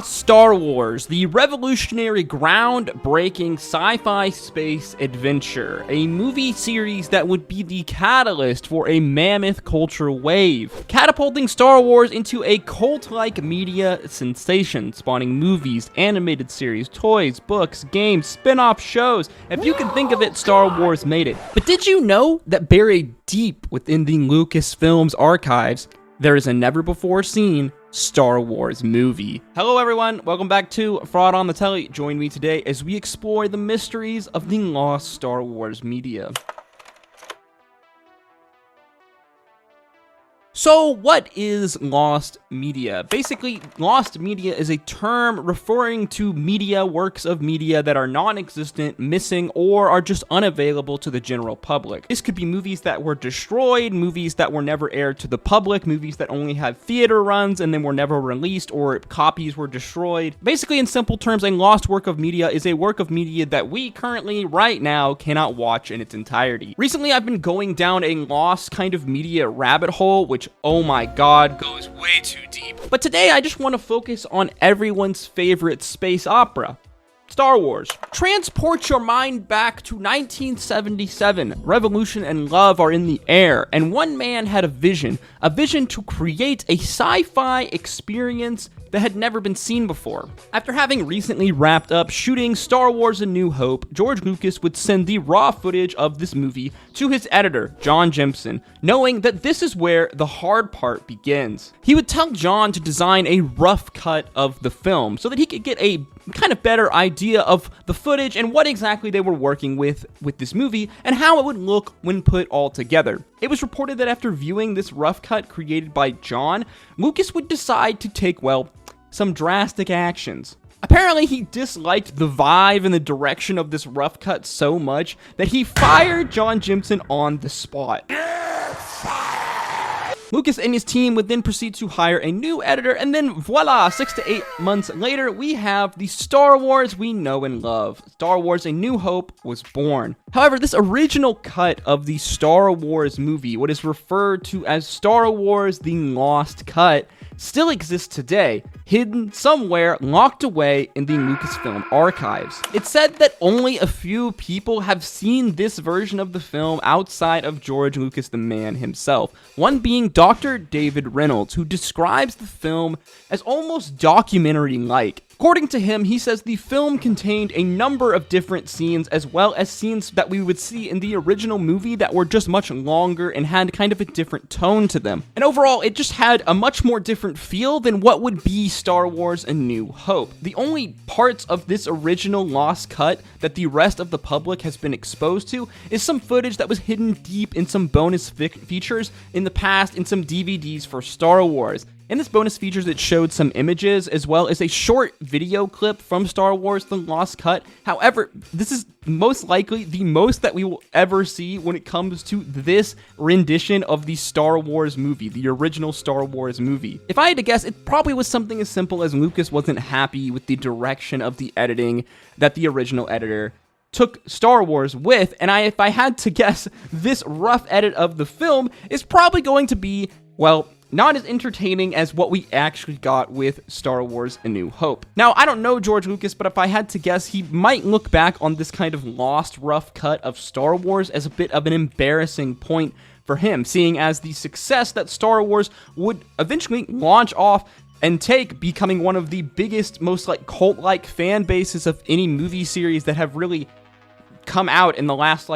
Star Wars, the revolutionary, groundbreaking sci-fi space adventure, a movie series that would be the catalyst for a mammoth cultural wave, catapulting Star Wars into a cult-like media sensation, spawning movies, animated series, toys, books, games, spin-off shows. If you can think of it, Star Wars made it. But did you know that buried deep within the Lucasfilm's archives, there is a never-before-seen Star Wars movie? Hello everyone, welcome back to Fraud on the Telly. Join me today as we explore the mysteries of the lost Star Wars media. So what is lost media? Basically, lost media is a term referring to media, works of media that are non-existent, missing, or are just unavailable to the general public. This could be movies that were destroyed, movies that were never aired to the public, movies that only had theater runs and then were never released, or copies were destroyed. Basically, in simple terms, a lost work of media is a work of media that we currently, right now, cannot watch in its entirety. Recently, I've been going down a lost kind of media rabbit hole, which, oh my god, goes way too deep. But today I just want to focus on everyone's favorite space opera, Star Wars. Transport your mind back to 1977. Revolution and love are in the air, and one man had a vision to create a sci-fi experience that had never been seen before. After having recently wrapped up shooting Star Wars A New Hope, George Lucas would send the raw footage of this movie to his editor, John Jemison, knowing that this is where the hard part begins. He would tell John to design a rough cut of the film so that he could get a kind of better idea of the footage and what exactly they were working with this movie and how it would look when put all together. It was reported that after viewing this rough cut created by John, Lucas would decide to take, well, some drastic actions. Apparently, he disliked the vibe and the direction of this rough cut so much that he fired John Jemison on the spot. Lucas and his team would then proceed to hire a new editor, and then voila, 6 to 8 months later, we have the Star Wars we know and love. Star Wars A New Hope was born. However, this original cut of the Star Wars movie, what is referred to as Star Wars The Lost Cut, still exists today, hidden somewhere, locked away in the Lucasfilm archives. It's said that only a few people have seen this version of the film outside of George Lucas the man himself, one being Dr. David Reynolds, who describes the film as almost documentary-like. According to him, he says the film contained a number of different scenes, as well as scenes that we would see in the original movie that were just much longer and had kind of a different tone to them. And overall, it just had a much more different feel than what would be Star Wars A New Hope. The only parts of this original lost cut that the rest of the public has been exposed to is some footage that was hidden deep in some bonus features in the past in some DVDs for Star Wars. In this bonus features, it showed some images as well as a short video clip from Star Wars The Lost Cut. However, this is most likely the most that we will ever see when it comes to this rendition of the Star Wars movie, the original Star Wars movie. If I had to guess, it probably was something as simple as Lucas wasn't happy with the direction of the editing that the original editor took Star Wars with, and if I had to guess, this rough edit of the film is probably going to be, well, not as entertaining as what we actually got with Star Wars A New Hope. Now, I don't know George Lucas, but if I had to guess, he might look back on this kind of lost rough cut of Star Wars as a bit of an embarrassing point for him, seeing as the success that Star Wars would eventually launch off and take, becoming one of the biggest, most cult-like fan bases of any movie series that have really come out in the last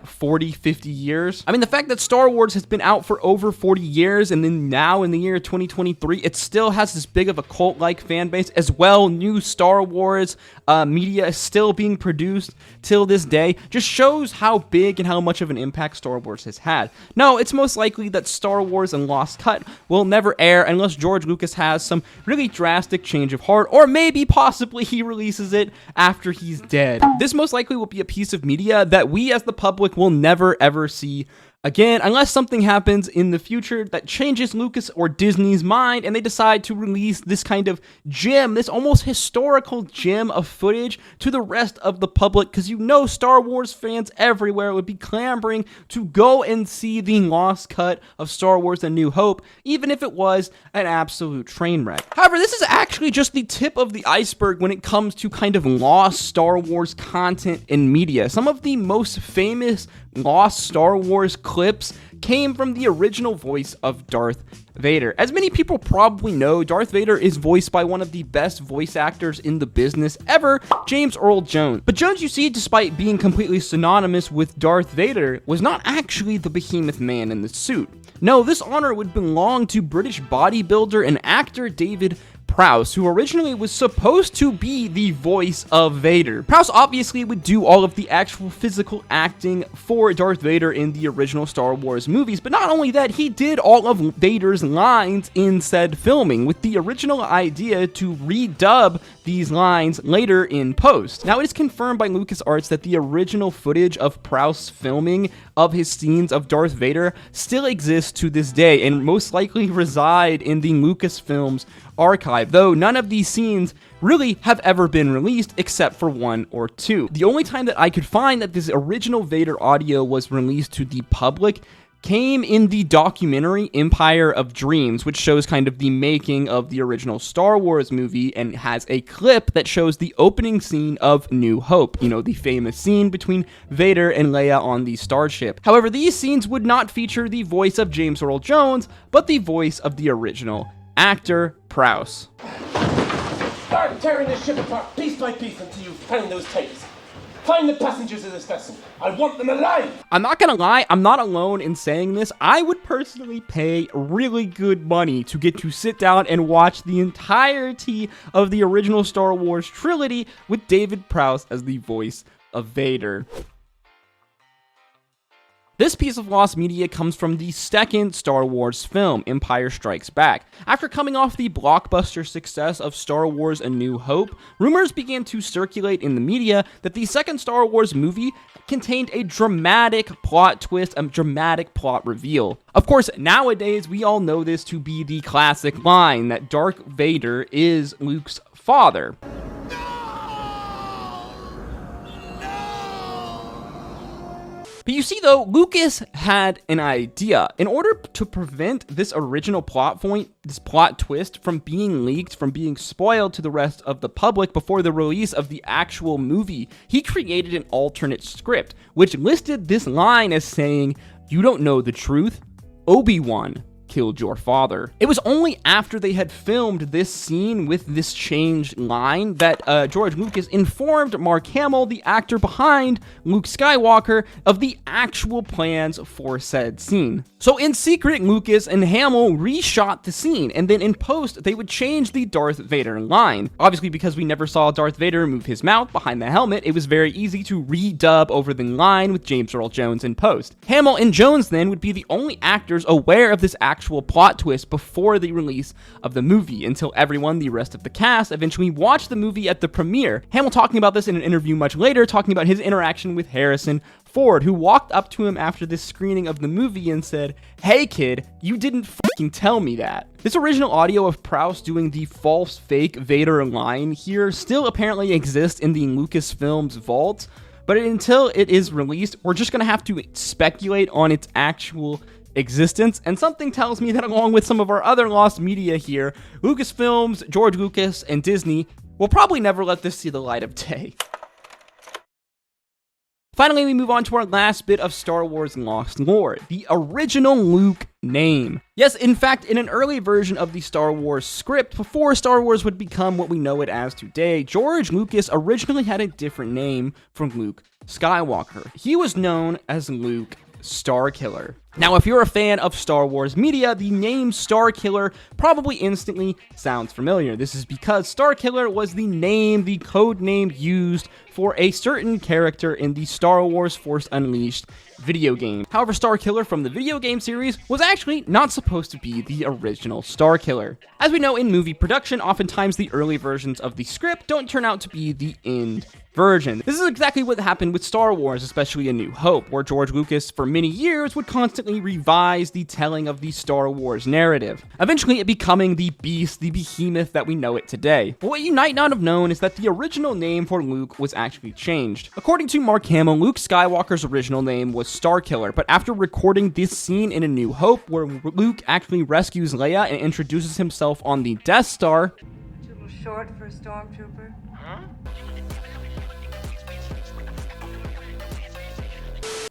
40, 50 years. I mean, the fact that Star Wars has been out for over 40 years and then now in the year 2023, it still has this big of a cult-like fan base as well. New Star Wars media is still being produced till this day, just shows how big and how much of an impact Star Wars has had. No, it's most likely that Star Wars and Lost Cut will never air unless George Lucas has some really drastic change of heart, or maybe possibly he releases it after he's dead. This most likely will be a piece of media that we as the public will never ever see Again, unless something happens in the future that changes Lucas or Disney's mind and they decide to release this kind of gem, this almost historical gem of footage to the rest of the public, because you know Star Wars fans everywhere would be clamoring to go and see the lost cut of Star Wars A New Hope, even if it was an absolute train wreck. However, this is actually just the tip of the iceberg when it comes to kind of lost Star Wars content in media. Some of the most famous lost Star Wars clips came from the original voice of Darth Vader. As many people probably know, Darth Vader is voiced by one of the best voice actors in the business ever, James Earl Jones. But Jones, you see, despite being completely synonymous with Darth Vader, was not actually the behemoth man in the suit. No, this honor would belong to British bodybuilder and actor David Prowse, who originally was supposed to be the voice of Vader. Prowse obviously would do all of the actual physical acting for Darth Vader in the original Star Wars movies, but not only that, he did all of Vader's lines in said filming, with the original idea to redub these lines later in post. Now, it is confirmed by LucasArts that the original footage of Prowse filming of his scenes of Darth Vader still exists to this day and most likely reside in the Lucasfilms archive, though none of these scenes really have ever been released except for one or two. The only time that I could find that this original Vader audio was released to the public came in the documentary Empire of Dreams, which shows kind of the making of the original Star Wars movie and has a clip that shows the opening scene of New Hope, you know, the famous scene between Vader and Leia on the starship. However, these scenes would not feature the voice of James Earl Jones, but the voice of the original actor Prowse. Start tearing this ship apart piece by piece until you find those tapes. Find the passengers of this vessel. I want them alive! I'm not gonna lie, I'm not alone in saying this. I would personally pay really good money to get to sit down and watch the entirety of the original Star Wars trilogy with David Prowse as the voice of Vader. This piece of lost media comes from the second Star Wars film, Empire Strikes Back. After coming off the blockbuster success of Star Wars A New Hope, rumors began to circulate in the media that the second Star Wars movie contained a dramatic plot twist, a dramatic plot reveal. Of course, nowadays, we all know this to be the classic line that Darth Vader is Luke's father. But you see, though, Lucas had an idea. In order to prevent this original plot point, this plot twist, from being leaked, from being spoiled to the rest of the public before the release of the actual movie, he created an alternate script, which listed this line as saying, "You don't know the truth. Obi-Wan killed your father." It was only after they had filmed this scene with this changed line that George Lucas informed Mark Hamill, the actor behind Luke Skywalker, of the actual plans for said scene. So in secret, Lucas and Hamill reshot the scene, and then in post, they would change the Darth Vader line. Obviously, because we never saw Darth Vader move his mouth behind the helmet, it was very easy to redub over the line with James Earl Jones in post. Hamill and Jones then would be the only actors aware of this actual plot twist before the release of the movie, until everyone, the rest of the cast, eventually watched the movie at the premiere. Hamill talking about this in an interview much later, talking about his interaction with Harrison Ford, who walked up to him after this screening of the movie and said, "Hey kid, you didn't fucking tell me that." This original audio of Prowse doing the false fake Vader line here still apparently exists in the Lucasfilms vault, but until it is released, we're just gonna have to speculate on its actual existence, and something tells me that along with some of our other lost media here, Lucasfilms, George Lucas, and Disney will probably never let this see the light of day. Finally, we move on to our last bit of Star Wars lost lore, the original Luke name. Yes, in fact, in an early version of the Star Wars script, before Star Wars would become what we know it as today, George Lucas originally had a different name from Luke Skywalker. He was known as Luke Starkiller. Now, if you're a fan of Star Wars media, the name Starkiller probably instantly sounds familiar. This is because Starkiller was the code name used for a certain character in the Star Wars Force Unleashed video game. However, Starkiller from the video game series was actually not supposed to be the original Starkiller. As we know, in movie production, oftentimes the early versions of the script don't turn out to be the end version. This is exactly what happened with Star Wars, especially A New Hope, where George Lucas for many years would constantly revise the telling of the Star Wars narrative, eventually it becoming the beast, the behemoth that we know it today. But what you might not have known is that the original name for Luke was actually changed. According to Mark Hamill, Luke Skywalker's original name was Starkiller, but after recording this scene in A New Hope, where Luke actually rescues Leia and introduces himself on the Death Star, Too little short for a stormtrooper.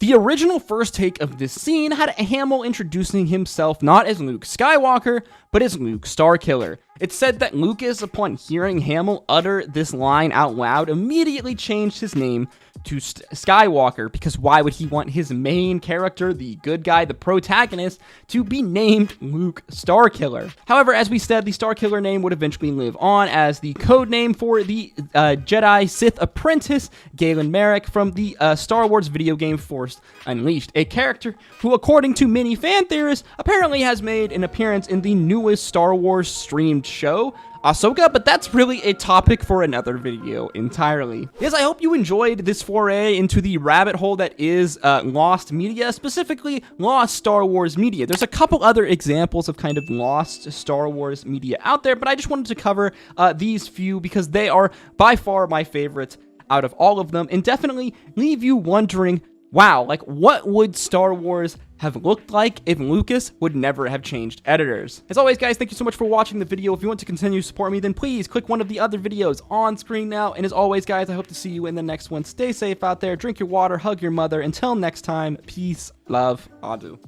the original first take of this scene had Hamill introducing himself not as Luke Skywalker, but as Luke Starkiller. It's said that Lucas, upon hearing Hamill utter this line out loud, immediately changed his name to Skywalker, because why would he want his main character, the good guy, the protagonist, to be named Luke Starkiller? However, as we said, the Starkiller name would eventually live on as the code name for the Jedi Sith apprentice, Galen Marek, from the Star Wars video game Force Unleashed, a character who, according to many fan theorists, apparently has made an appearance in the newest Star Wars streamed show, Ahsoka, but that's really a topic for another video entirely. Yes, I hope you enjoyed this foray into the rabbit hole that is lost media, specifically lost Star Wars media. There's a couple other examples of kind of lost Star Wars media out there, but I just wanted to cover these few because they are by far my favorites out of all of them, and definitely leave you wondering, wow, like what would Star Wars have looked like if Lucas would never have changed editors? As always, guys, thank you so much for watching the video. If you want to continue to support me, then please click one of the other videos on screen now. And as always, guys, I hope to see you in the next one. Stay safe out there, drink your water, hug your mother. Until next time, peace, love, adu.